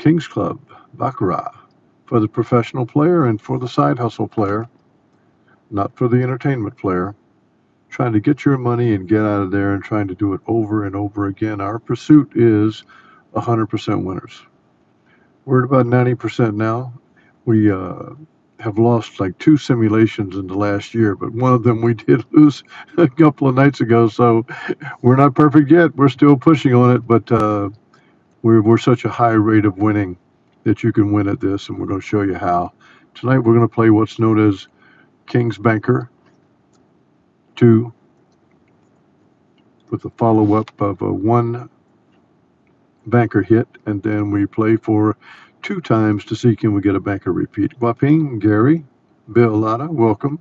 Kings Club, Baccarat, for the professional player and for the side hustle player, not for the entertainment player. Trying to get your money and get out of there and trying to do it over and over again. Our pursuit is 100% winners. We're at about 90% now. We have lost like 2 simulations in the last year, but one of them we did lose a couple of nights ago. So we're not perfect yet. We're still pushing on it, but we're such a high rate of winning that you can win at this, and we're going to show you how. Tonight we're going to play what's known as King's Banker 2 with a follow-up of a 1 banker hit, and then we play for 2 times to see can we get a banker repeat. Guaping, Gary, Bill Latta, welcome.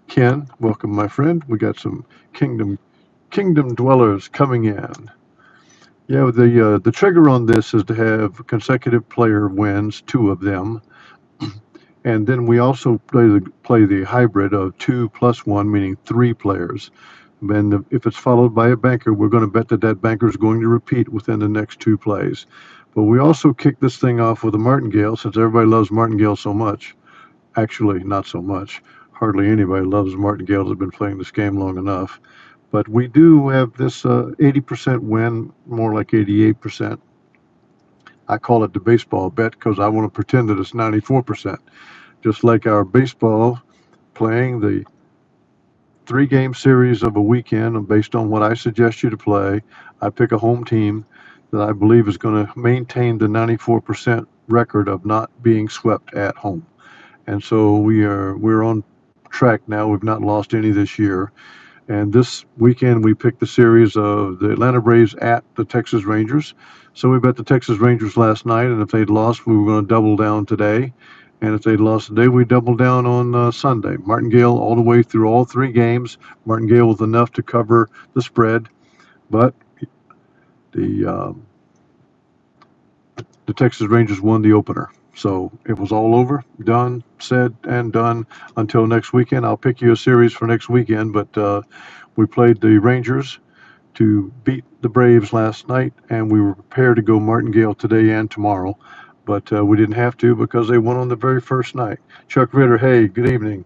Ken, welcome, my friend. We got some kingdom dwellers coming in. Yeah, the trigger on this is to have consecutive player wins, 2 of them, and then we also play the hybrid of 2 plus 1, meaning 3 players. And if it's followed by a banker, we're going to bet that banker is going to repeat within the next 2 plays. But we also kick this thing off with a martingale, since everybody loves martingale so much. Actually, not so much. Hardly anybody loves martingale that's been playing this game long enough. But we do have this 80% win, more like 88%. I call it the baseball bet because I want to pretend that it's 94%. Just like our baseball playing the 3-game series of a weekend, and based on what I suggest you to play, I pick a home team that I believe is going to maintain the 94% record of not being swept at home. And so we're on track now. We've not lost any this year. And this weekend we picked the series of the Atlanta Braves at the Texas Rangers. So we bet the Texas Rangers last night, and if they'd lost, we were going to double down today. And if they'd lost today, we doubled down on Sunday. Martingale all the way through all 3 games. Martingale was enough to cover the spread, but the Texas Rangers won the opener. So it was all over, done, said, and done until next weekend. I'll pick you a series for next weekend, but we played the Rangers to beat the Braves last night, and we were prepared to go martingale today and tomorrow, but we didn't have to because they won on the very first night. Chuck Ritter, hey, good evening.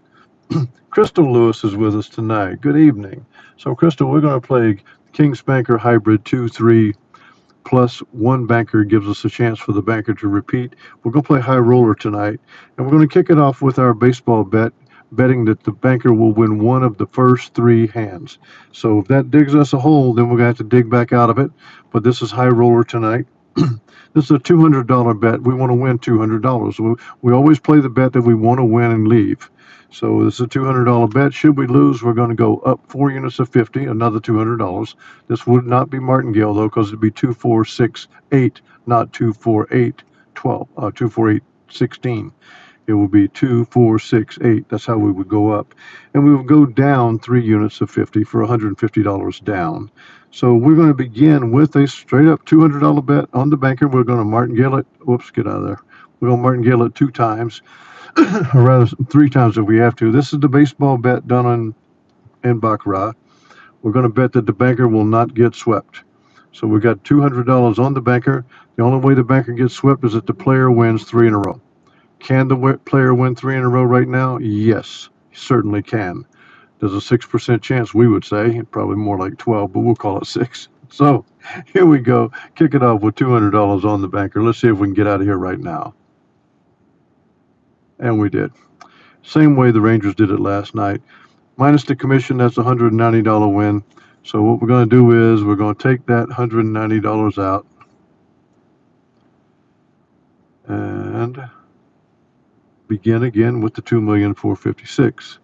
Crystal Lewis is with us tonight. Good evening. So, Crystal, we're going to play King's Banker Hybrid 2-3 plus 1 banker gives us a chance for the banker to repeat. We're going to play high roller tonight, and we're going to kick it off with our baseball bet, betting that the banker will win 1 of the first 3 hands. So if that digs us a hole, then we're going to have to dig back out of it. But this is high roller tonight. This is a $200 bet. We want to win $200. We always play the bet that we want to win and leave. So this is a $200 bet. Should we lose, we're going to go up 4 units of 50, another $200. This would not be martingale, though, because it'd be 2, 4, 6, 8, not 2, 4, 8, 12, 2, 4, 8, 16. It will be 2, 4, 6, 8. That's how we would go up. And we would go down 3 units of 50 for $150 down. So we're going to begin with a straight up $200 bet on the banker. We're going to martingale it. Whoops, get out of there. We're going to martingale it 2 times, or rather 3 times if we have to. This is the baseball bet done in Baccarat. We're going to bet that the banker will not get swept. So we got $200 on the banker. The only way the banker gets swept is if the player wins 3 in a row. Can the player win 3 in a row right now? Yes, he certainly can. There's a 6% chance, we would say, probably more like 12, but we'll call it 6. So here we go. Kick it off with $200 on the banker. Let's see if we can get out of here right now. And we did. Same way the Rangers did it last night. Minus the commission, that's a $190 win. So what we're going to do is we're going to take that $190 out and begin again with the $2,456,000.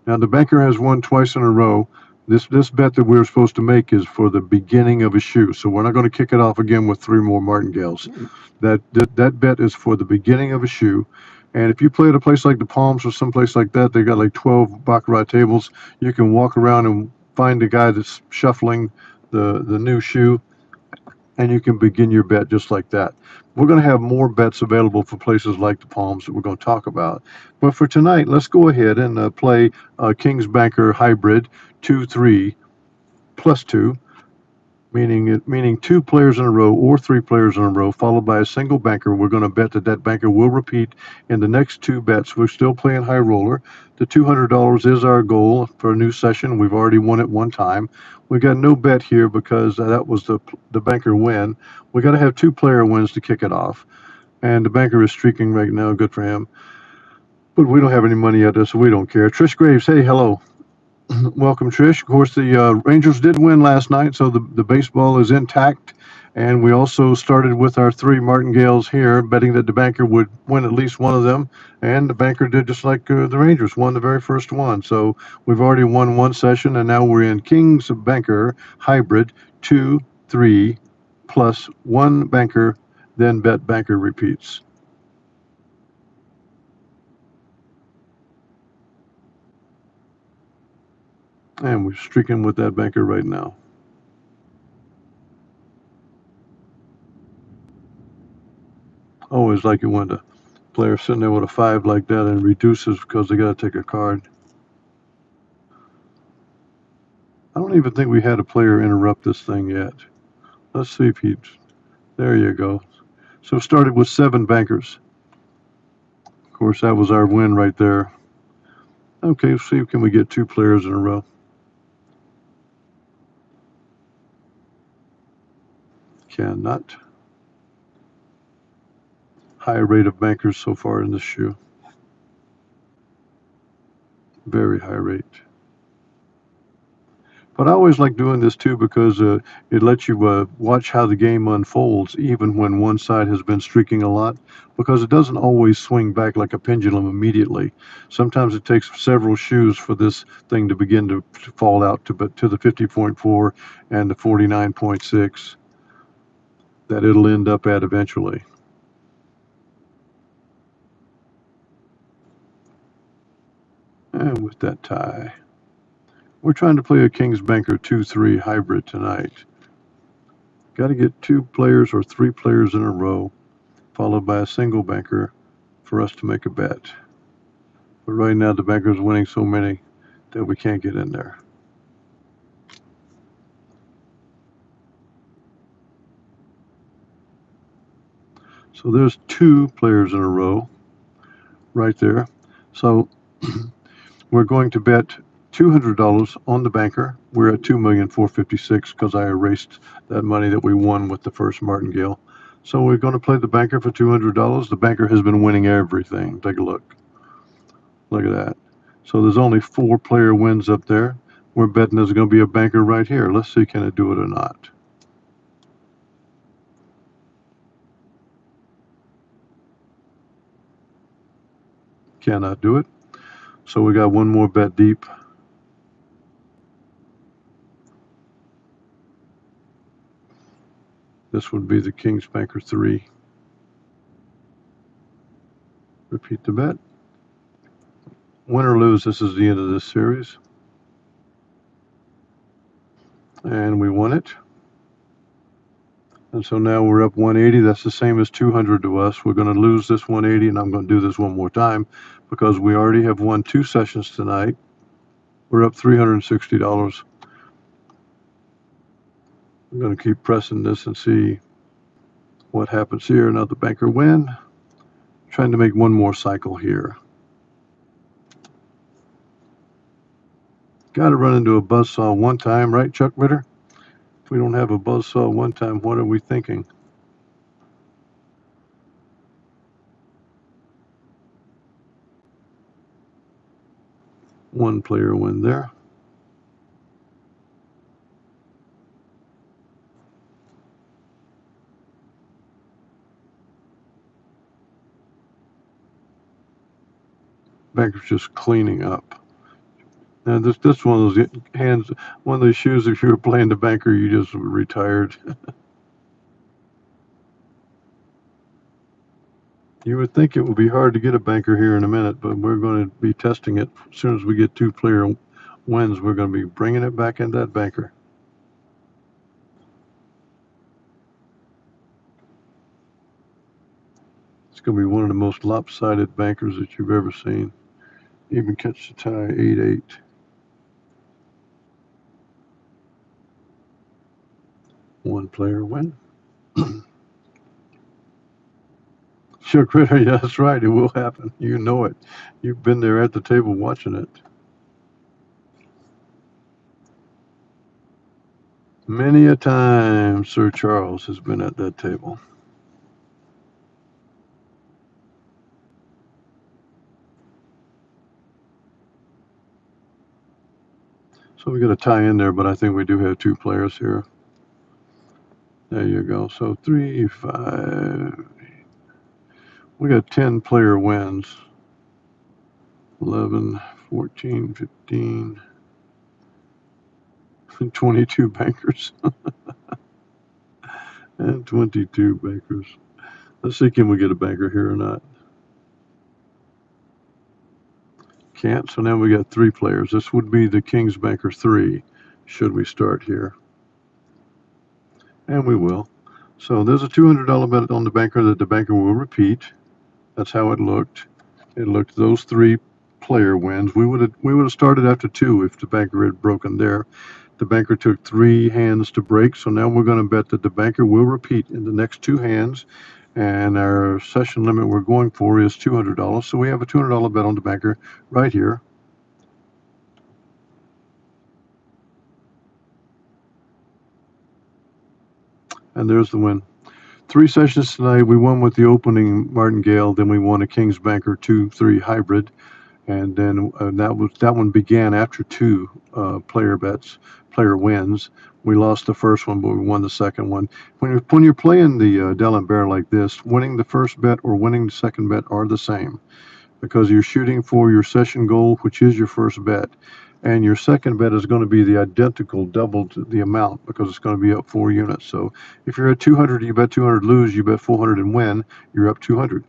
Now the banker has won twice in a row. This bet that we're supposed to make is for the beginning of a shoe. So we're not going to kick it off again with 3 more martingales. That bet is for the beginning of a shoe. And if you play at a place like the Palms or someplace like that, they got like 12 baccarat tables. You can walk around and find the guy that's shuffling the new shoe, and you can begin your bet just like that. We're going to have more bets available for places like the Palms that we're going to talk about. But for tonight, let's go ahead and play King's Banker Hybrid 2-3 plus 2. meaning two players in a row or three players in a row, followed by a single banker. We're going to bet that that banker will repeat in the next two bets. We're still playing high roller. The $200 is our goal for a new session. We've already won it one time. We got no bet here because that was the banker win. We got to have two player wins to kick it off, and the banker is streaking right now. Good for him. But we don't have any money yet, so we don't care. Trish Graves, hey, hello. Welcome, Trish. Of course, the Rangers did win last night, so the baseball is intact. And we also started with our three martingales here, betting that the banker would win at least one of them. And the banker did just like the Rangers, won the very first one. So we've already won one session, and now we're in King's Banker Hybrid 2, 3, plus one banker, then bet banker repeats. And we're streaking with that banker right now. Always like it when the player sitting there with a 5 like that and reduces because they got to take a card. I don't even think we had a player interrupt this thing yet. Let's see if he. There you go. So started with 7 bankers. Of course, that was our win right there. Okay, let's see, can we get 2 players in a row? Cannot. High rate of bankers so far in this shoe. Very high rate. But I always like doing this too because it lets you watch how the game unfolds, even when one side has been streaking a lot, because it doesn't always swing back like a pendulum immediately. Sometimes it takes several shoes for this thing to begin to fall out to the 50.4 and the 49.6 that it'll end up at eventually. And with that tie, we're trying to play a King's Banker 2-3 hybrid tonight. Got to get 2 players or 3 players in a row, followed by a single banker for us to make a bet. But right now the banker's winning so many that we can't get in there. So there's 2 players in a row right there. So we're going to bet $200 on the banker. We're at $2,456,000 because I erased that money that we won with the first martingale. So we're going to play the banker for $200. The banker has been winning everything. Take a look. Look at that. So there's only 4 player wins up there. We're betting there's going to be a banker right here. Let's see, can it do it or not? Cannot do it. So we got one more bet deep. This would be the King's Banker 3. Repeat the bet. Win or lose, this is the end of this series. And we won it. And so now we're up 180. That's the same as 200 to us. We're going to lose this 180, and I'm going to do this one more time because we already have won 2 sessions tonight. We're up $360. I'm going to keep pressing this and see what happens here. Another banker win. Trying to make one more cycle here. Got to run into a buzzsaw one time, right, Chuck Ritter? If we don't have a buzzsaw one time, what are we thinking? One player win there. Banker's just cleaning up. Now this one of those hands, one of those shoes. If you were playing the banker, you just retired. You would think it would be hard to get a banker here in a minute, but we're going to be testing it as soon as we get 2 player wins. We're going to be bringing it back in that banker. It's going to be one of the most lopsided bankers that you've ever seen. Even catch the tie 8-8. One player win. Sure, critter. Yeah, that's right. It will happen. You know it. You've been there at the table watching it. Many a time, Sir Charles has been at that table. So we got a tie in there, but I think we do have two players here. There you go. So 3, 5. We got 10 player wins. 11, 14, 15, and 22 bankers. And 22 bankers. Let's see, can we get a banker here or not? Can't. So now we got 3 players. This would be the King's Banker 3, should we start here. And we will. So there's a $200 bet on the banker that the banker will repeat. That's how it looked. It looked those 3 player wins. We would have started after 2 if the banker had broken there. The banker took 3 hands to break, so now we're going to bet that the banker will repeat in the next 2 hands. And our session limit we're going for is $200. So we have a $200 bet on the banker right here. And there's the win. 3 sessions tonight. We won with the opening Martingale, then we won a King's Banker 2-3 hybrid, and then that one began after 2 player wins. We lost the first one, but we won the second one. When you're playing the Dell and Bear like this, winning the first bet or winning the second bet are the same, because you're shooting for your session goal, which is your first bet. And your second bet is going to be the identical, double the amount, because it's going to be up 4 units. So if you're at 200, you bet 200, lose, you bet 400 and win, you're up 200.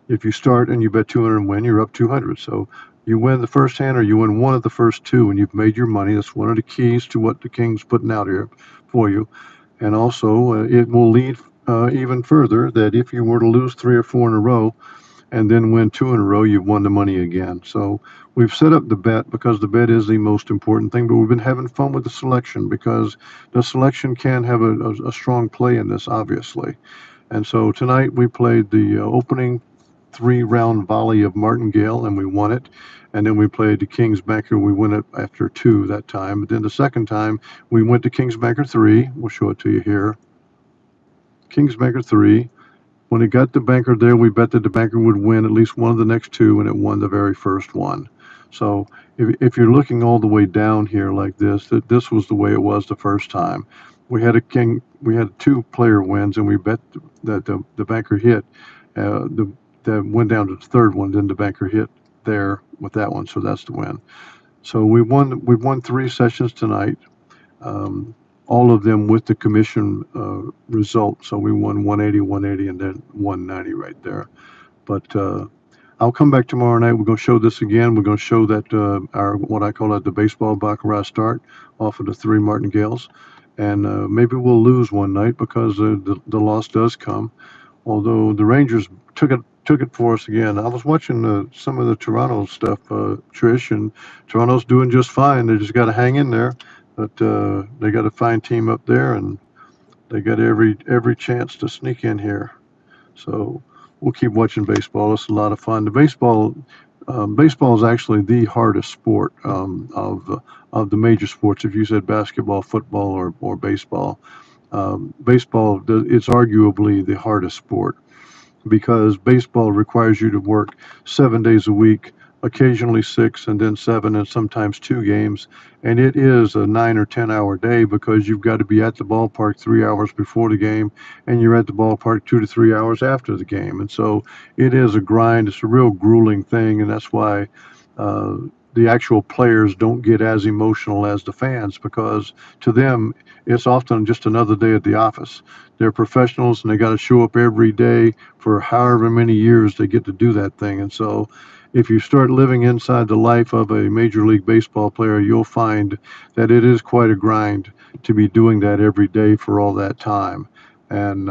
If you start and you bet 200 and win, you're up 200. So you win the first hand or you win one of the first 2 and you've made your money. That's one of the keys to what the King's putting out here for you. And also, it will lead even further that if you were to lose 3 or 4 in a row, and then win 2 in a row, you've won the money again. So we've set up the bet because the bet is the most important thing, but we've been having fun with the selection because the selection can have a strong play in this, obviously. And so tonight we played the opening 3-round volley of Martingale, and we won it. And then we played the King's Banker. We won it after 2 that time. But then the second time, we went to King's Banker 3. We'll show it to you here. King's Banker 3. When it got the banker there, we bet that the banker would win at least one of the next 2, and it won the very first one. So if you're looking all the way down here like this, that this was the way it was the first time. We had 2 player wins, and we bet that the banker hit. That went down to the third one, then the banker hit there with that one, so that's the win. So we've won 3 sessions tonight. All of them with the commission result. So we won 180, 180, and then 190 right there. But I'll come back tomorrow night. We're going to show this again. We're going to show that our, what I call it, the baseball baccarat start off of the 3 Martingales. And maybe we'll lose one night because the loss does come. Although the Rangers took it for us again. I was watching some of the Toronto stuff, Trish, and Toronto's doing just fine. They just got to hang in there. But they got a fine team up there, and they got every chance to sneak in here. So we'll keep watching baseball. It's a lot of fun. The baseball is actually the hardest sport of the major sports. If you said basketball, football, or baseball, baseball it's arguably the hardest sport because baseball requires you to work 7 days a week, occasionally 6, and then 7, and sometimes 2 games. And it is a 9 or 10 hour day because you've got to be at the ballpark 3 hours before the game, and you're at the ballpark 2 to 3 hours after the game. And so it is a grind. It's a real grueling thing, and that's why the actual players don't get as emotional as the fans, because to them it's often just another day at the office. They're professionals and they got to show up every day for however many years they get to do that thing. And so if you start living inside the life of a Major League Baseball player, you'll find that it is quite a grind to be doing that every day for all that time. And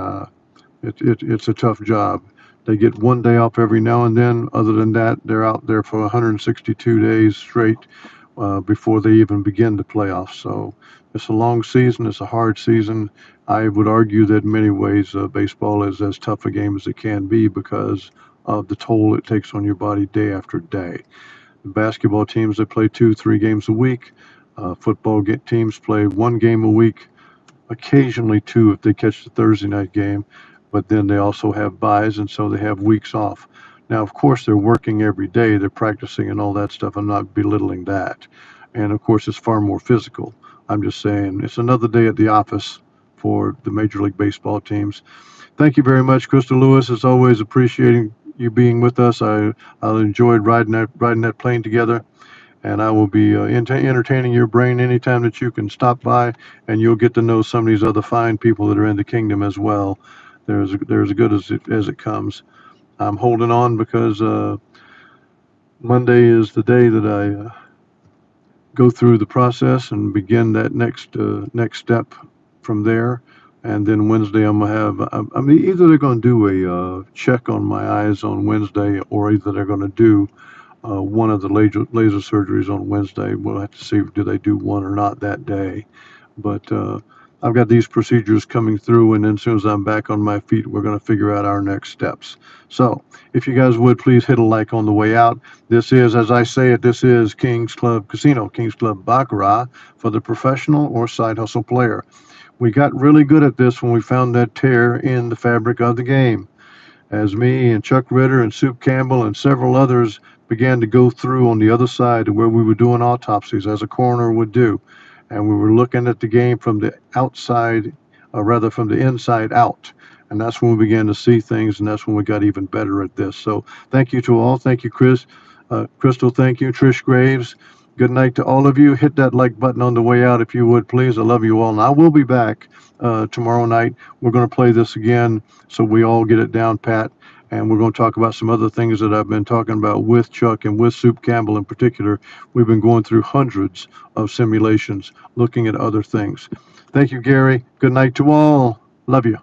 it's a tough job. They get 1 day off every now and then. Other than that, they're out there for 162 days straight, before they even begin the playoffs. So it's a long season. It's a hard season. I would argue that in many ways baseball is as tough a game as it can be because of the toll it takes on your body day after day. The basketball teams, they play 2, 3 games a week. Teams play 1 game a week, occasionally 2 if they catch the Thursday night game, but then they also have buys, and so they have weeks off. Now, of course, they're working every day, they're practicing and all that stuff. I'm not belittling that. And of course, it's far more physical. I'm just saying it's another day at the office for the Major League Baseball teams. Thank you very much, Crystal Lewis. As always, appreciating you being with us. I enjoyed riding that plane together, and I will be entertaining your brain anytime that you can stop by, and you'll get to know some of these other fine people that are in the kingdom as well. They're as good as it comes. I'm holding on because Monday is the day that I go through the process and begin that next step from there. And then Wednesday, I'm gonna have. I mean, either they're gonna do a check on my eyes on Wednesday, or either they're gonna do one of the laser surgeries on Wednesday. We'll have to see do they do one or not that day. But I've got these procedures coming through, and then as soon as I'm back on my feet, we're going to figure out our next steps. So if you guys would please hit a like on the way out. This is, as I say it, this is Kings Club Casino, Kings Club Baccarat for the professional or side hustle player. We got really good at this when we found that tear in the fabric of the game. As me and Chuck Ritter and Soup Campbell and several others began to go through on the other side of where we were doing autopsies, as a coroner would do, and we were looking at the game from the outside, or rather from the inside out. And that's when we began to see things, and that's when we got even better at this. So thank you to all. Thank you, Chris. Crystal, thank you. Trish Graves, good night to all of you. Hit that like button on the way out if you would, please. I love you all. And I will be back tomorrow night. We're going to play this again so we all get it down pat. And we're going to talk about some other things that I've been talking about with Chuck and with Soup Campbell in particular. We've been going through hundreds of simulations, looking at other things. Thank you, Gary. Good night to all. Love you.